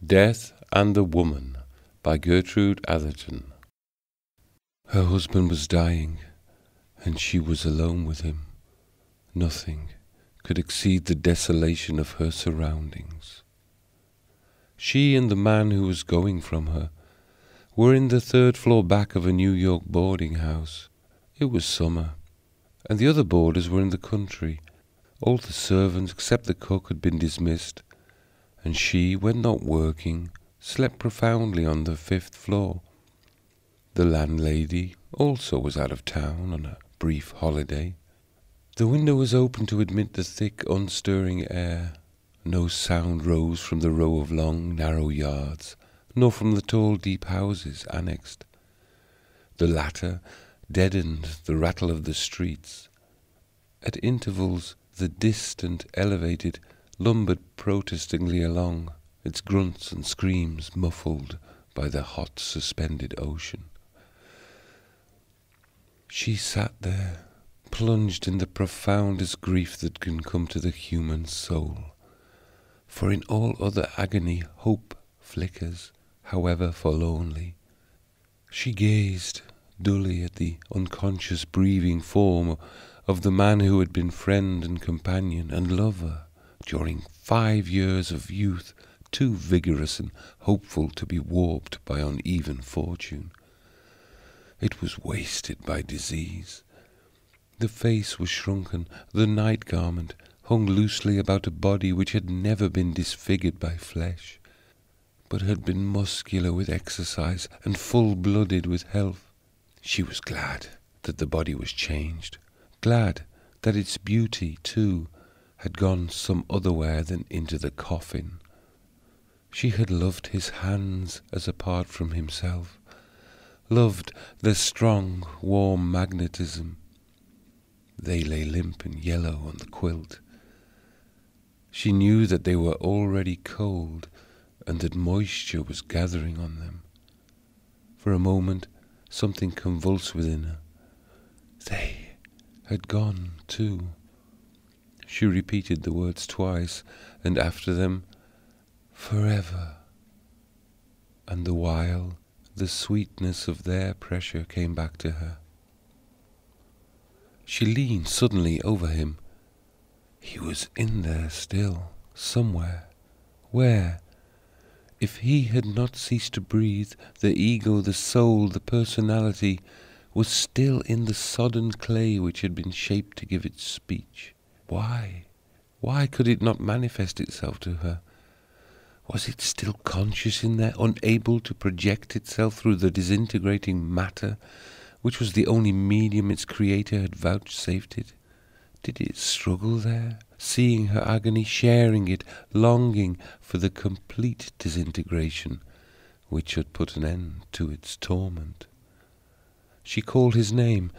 Death and the Woman by Gertrude Atherton. Her husband was dying, and she was alone with him. Nothing could exceed the desolation of her surroundings. She and the man who was going from her were in the third floor back of a New York boarding house. It was summer, and the other boarders were in the country. All the servants except the cook had been dismissed, and she, when not working, slept profoundly on the fifth floor. The landlady also was out of town on a brief holiday. The window was open to admit the thick, unstirring air. No sound rose from the row of long, narrow yards, nor from the tall, deep houses annexed. The latter deadened the rattle of the streets. At intervals, the distant, elevated, lumbered protestingly along, its grunts and screams muffled by the hot, suspended ocean. She sat there, plunged in the profoundest grief that can come to the human soul. For in all other agony hope flickers, however forlornly. She gazed dully at the unconscious breathing form of the man who had been friend and companion and lover during 5 years of youth, too vigorous and hopeful to be warped by uneven fortune. It was wasted by disease. The face was shrunken, the night garment hung loosely about a body which had never been disfigured by flesh, but had been muscular with exercise and full-blooded with health. She was glad that the body was changed, glad that its beauty, too, had gone some otherwhere than into the coffin. She had loved his hands as apart from himself, loved their strong, warm magnetism. They lay limp and yellow on the quilt. She knew that they were already cold and that moisture was gathering on them. For a moment, something convulsed within her. They had gone, too. She repeated the words twice, and after them, forever. And the while, the sweetness of their pressure came back to her. She leaned suddenly over him. He was in there still, somewhere. Where? If he had not ceased to breathe, the ego, the soul, the personality was still in the sodden clay which had been shaped to give it speech. Why? Why could it not manifest itself to her? Was it still conscious in there, unable to project itself through the disintegrating matter, which was the only medium its creator had vouchsafed it? Did it struggle there, seeing her agony, sharing it, longing for the complete disintegration which had put an end to its torment? She called his name.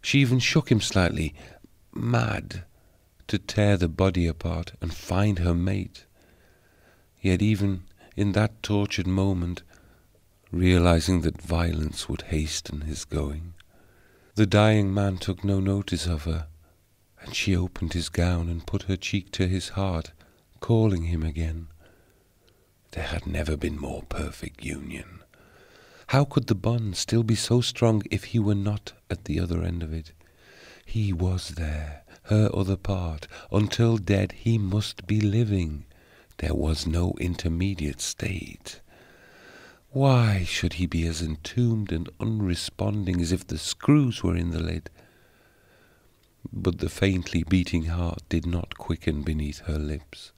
She even shook him slightly, mad to tear the body apart and find her mate. Yet even in that tortured moment, realizing that violence would hasten his going, the dying man took no notice of her, and she opened his gown and put her cheek to his heart, calling him again. There had never been more perfect union. How could the bond still be so strong if he were not at the other end of it? He was there, her other part. Until dead he must be living. There was no intermediate state. Why should he be as entombed and unresponding as if the screws were in the lid? But the faintly beating heart did not quicken beneath her lips.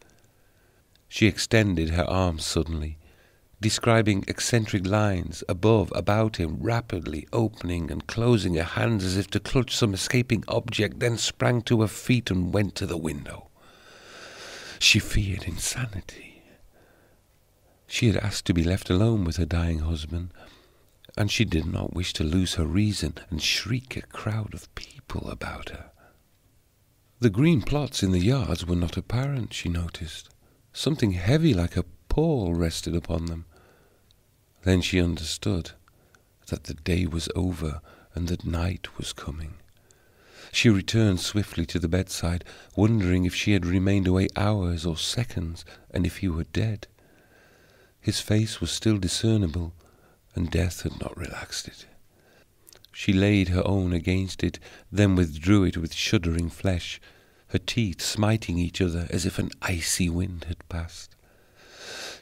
She extended her arms suddenly, describing eccentric lines above, about him, rapidly opening and closing her hands as if to clutch some escaping object, then sprang to her feet and went to the window. She feared insanity. She had asked to be left alone with her dying husband, and she did not wish to lose her reason and shriek a crowd of people about her. The green plots in the yards were not apparent, she noticed. Something heavy like a pall rested upon them. Then she understood that the day was over and that night was coming. She returned swiftly to the bedside, wondering if she had remained away hours or seconds, and if he were dead. His face was still discernible, and death had not relaxed it. She laid her own against it, then withdrew it with shuddering flesh, her teeth smiting each other as if an icy wind had passed.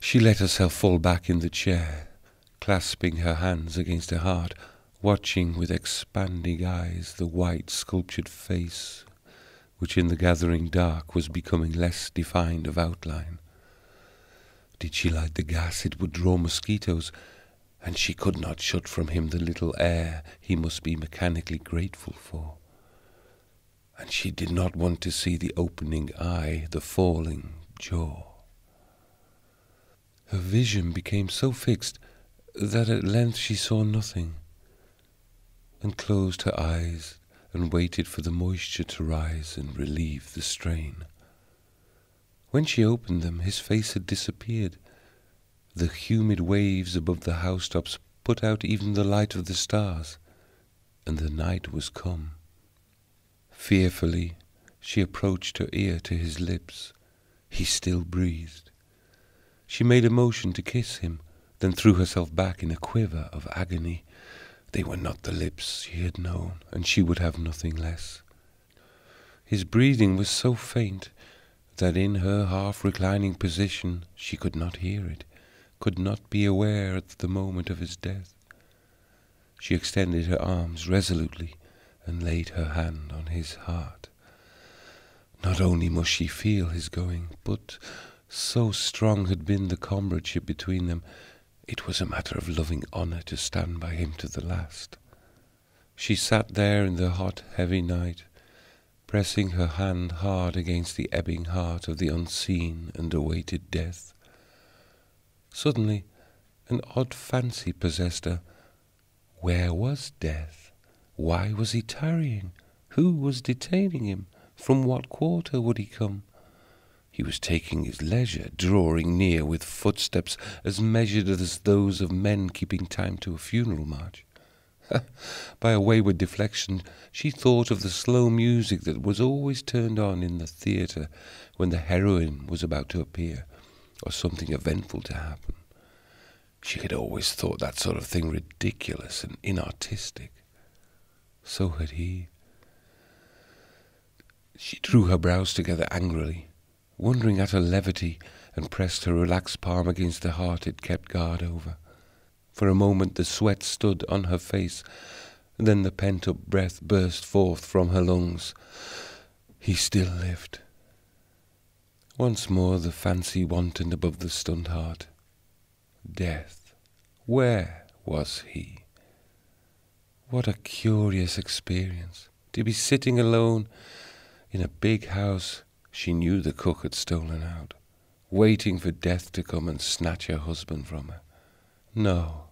She let herself fall back in the chair, clasping her hands against her heart, watching with expanding eyes the white sculptured face, which in the gathering dark was becoming less defined of outline. Did she light the gas, it would draw mosquitoes, and she could not shut from him the little air he must be mechanically grateful for. And she did not want to see the opening eye, the falling jaw. Her vision became so fixed that at length she saw nothing, and closed her eyes and waited for the moisture to rise and relieve the strain. When she opened them, his face had disappeared. The humid waves above the housetops put out even the light of the stars, and the night was come. Fearfully, she approached her ear to his lips. He still breathed. She made a motion to kiss him, then threw herself back in a quiver of agony. They were not the lips she had known, and she would have nothing less. His breathing was so faint that in her half-reclining position she could not hear it, could not be aware at the moment of his death. She extended her arms resolutely and laid her hand on his heart. Not only must she feel his going, but so strong had been the comradeship between them, it was a matter of loving honour to stand by him to the last. She sat there in the hot, heavy night, pressing her hand hard against the ebbing heart of the unseen and awaited death. Suddenly, an odd fancy possessed her. Where was death? Why was he tarrying? Who was detaining him? From what quarter would he come? He was taking his leisure, drawing near with footsteps as measured as those of men keeping time to a funeral march. By a wayward deflection, she thought of the slow music that was always turned on in the theatre when the heroine was about to appear, or something eventful to happen. She had always thought that sort of thing ridiculous and inartistic. So had he. She drew her brows together angrily, wondering at her levity, and pressed her relaxed palm against the heart it kept guard over. For a moment the sweat stood on her face, then the pent-up breath burst forth from her lungs. He still lived. Once more the fancy wantoned above the stunned heart. Death. Where was he? What a curious experience, to be sitting alone in a big house she knew the cook had stolen out, waiting for death to come and snatch her husband from her. No,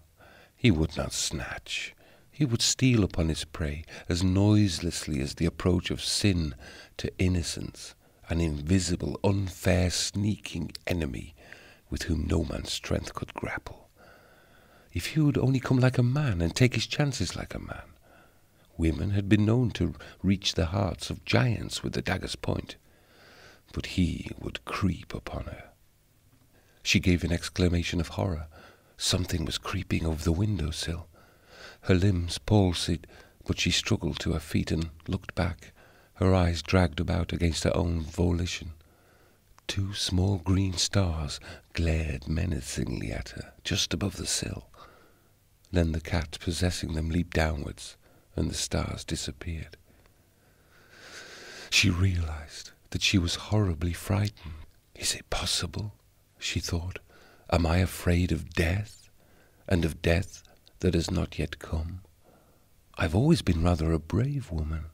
he would not snatch. He would steal upon his prey as noiselessly as the approach of sin to innocence, an invisible, unfair, sneaking enemy with whom no man's strength could grapple. If he would only come like a man and take his chances like a man. Women had been known to reach the hearts of giants with the dagger's point, but he would creep upon her. She gave an exclamation of horror. Something was creeping over the window-sill. Her limbs palsied, but she struggled to her feet and looked back, her eyes dragged about against her own volition. 2 small green stars glared menacingly at her, just above the sill. Then the cat possessing them leaped downwards, and the stars disappeared. She realized that she was horribly frightened. Is it possible? She thought. Am I afraid of death, and of death that has not yet come? I've always been rather a brave woman.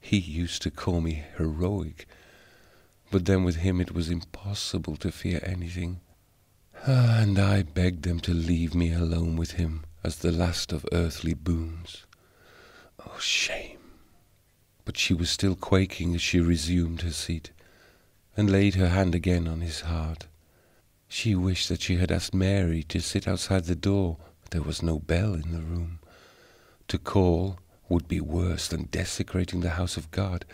He used to call me heroic, but then with him it was impossible to fear anything. And I begged them to leave me alone with him as the last of earthly boons. Oh, shame! But she was still quaking as she resumed her seat, and laid her hand again on his heart. She wished that she had asked Mary to sit outside the door. There was no bell in the room. To call would be worse than desecrating the house of God,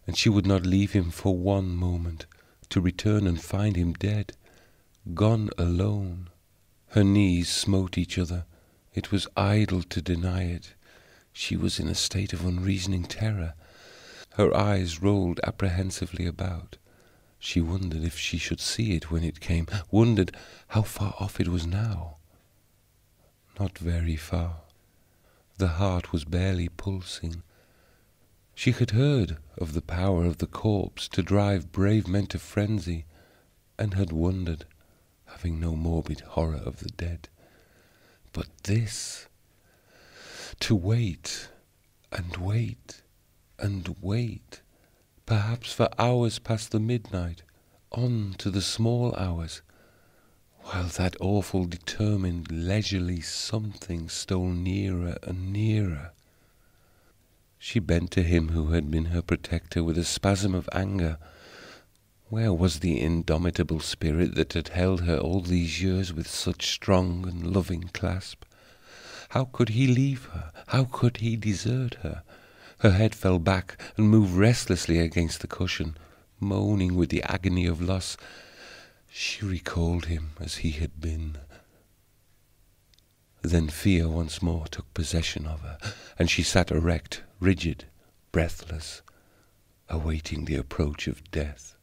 and she would not leave him for one moment, to return and find him dead, gone alone, Her knees smote each other. It was idle to deny it. She was in a state of unreasoning terror. Her eyes rolled apprehensively about. She wondered if she should see it when it came, wondered how far off it was now. Not very far. The heart was barely pulsing. She had heard of the power of the corpse to drive brave men to frenzy, and had wondered, having no morbid horror of the dead. But this, to wait, and wait, and wait, perhaps for hours past the midnight, on to the small hours, while that awful, determined, leisurely something stole nearer and nearer. She bent to him who had been her protector with a spasm of anger. Where was the indomitable spirit that had held her all these years with such strong and loving clasp? How could he leave her? How could he desert her? Her head fell back and moved restlessly against the cushion, moaning with the agony of loss. She recalled him as he had been. Then fear once more took possession of her, and she sat erect, rigid, breathless, awaiting the approach of death.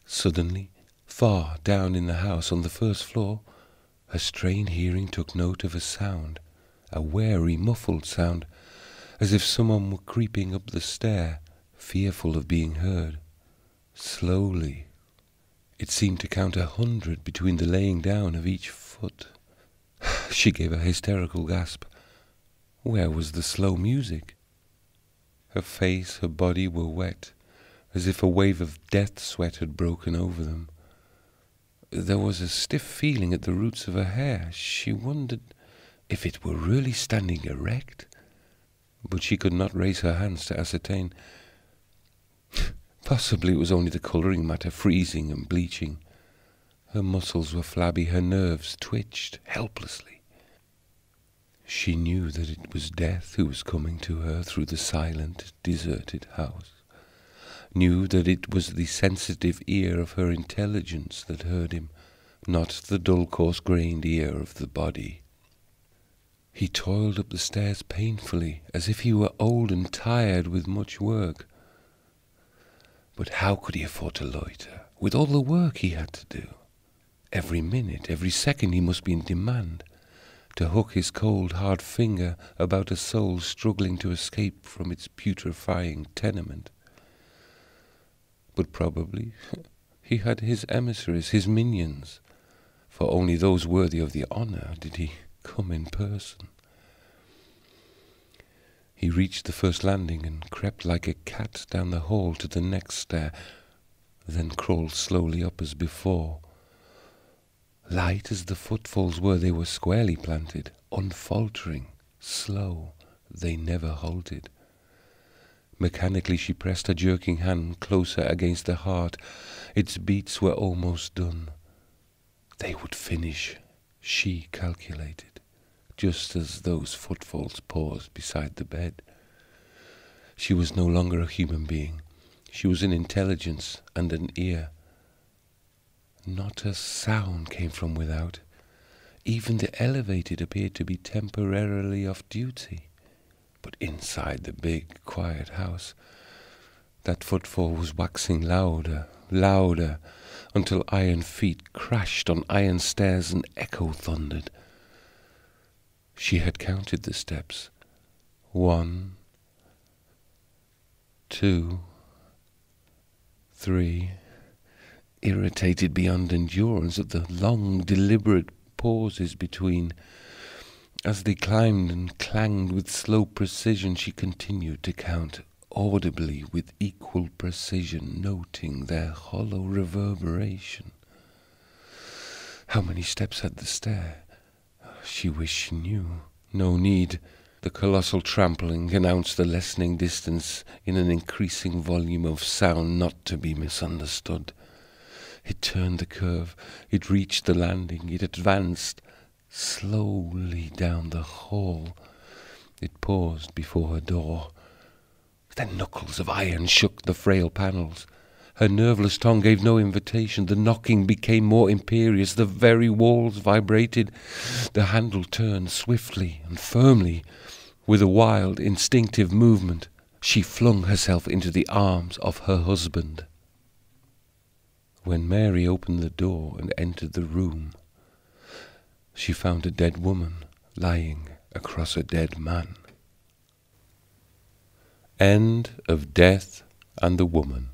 Suddenly, far down in the house on the first floor, her strained hearing took note of a sound, a wary, muffled sound, as if someone were creeping up the stair, fearful of being heard. Slowly. It seemed to count 100 between the laying down of each foot. She gave a hysterical gasp. Where was the slow music? Her face, her body were wet, as if a wave of death sweat had broken over them. There was a stiff feeling at the roots of her hair. She wondered if it were really standing erect, but she could not raise her hands to ascertain. Possibly it was only the colouring matter freezing and bleaching. Her muscles were flabby, her nerves twitched helplessly. She knew that it was death who was coming to her through the silent, deserted house. Knew that it was the sensitive ear of her intelligence that heard him, not the dull, coarse-grained ear of the body. He toiled up the stairs painfully, as if he were old and tired with much work. But how could he afford to loiter, with all the work he had to do? Every minute, every second he must be in demand, to hook his cold, hard finger about a soul struggling to escape from its putrefying tenement. But probably he had his emissaries, his minions, for only those worthy of the honour did he come in person. He reached the first landing and crept like a cat down the hall to the next stair, then crawled slowly up as before. Light as the footfalls were, they were squarely planted, unfaltering, slow. They never halted. Mechanically she pressed her jerking hand closer against the heart. Its beats were almost done. They would finish, she calculated, just as those footfalls paused beside the bed. She was no longer a human being. She was an intelligence and an ear. Not a sound came from without. Even the elevated appeared to be temporarily off duty. But inside the big, quiet house, that footfall was waxing louder, louder, until iron feet crashed on iron stairs and echo thundered. She had counted the steps. 1, 2, 3, irritated beyond endurance at the long, deliberate pauses between. As they climbed and clanged with slow precision, she continued to count audibly with equal precision, noting their hollow reverberation. How many steps had the stair? She wished she knew. No need. The colossal trampling announced the lessening distance in an increasing volume of sound not to be misunderstood. It turned the curve. It reached the landing. It advanced slowly down the hall. It paused before her door. Then knuckles of iron shook the frail panels. Her nerveless tongue gave no invitation. The knocking became more imperious. The very walls vibrated. The handle turned swiftly and firmly. With a wild, instinctive movement, she flung herself into the arms of her husband. When Mary opened the door and entered the room, she found a dead woman lying across a dead man. End of Death and the Woman.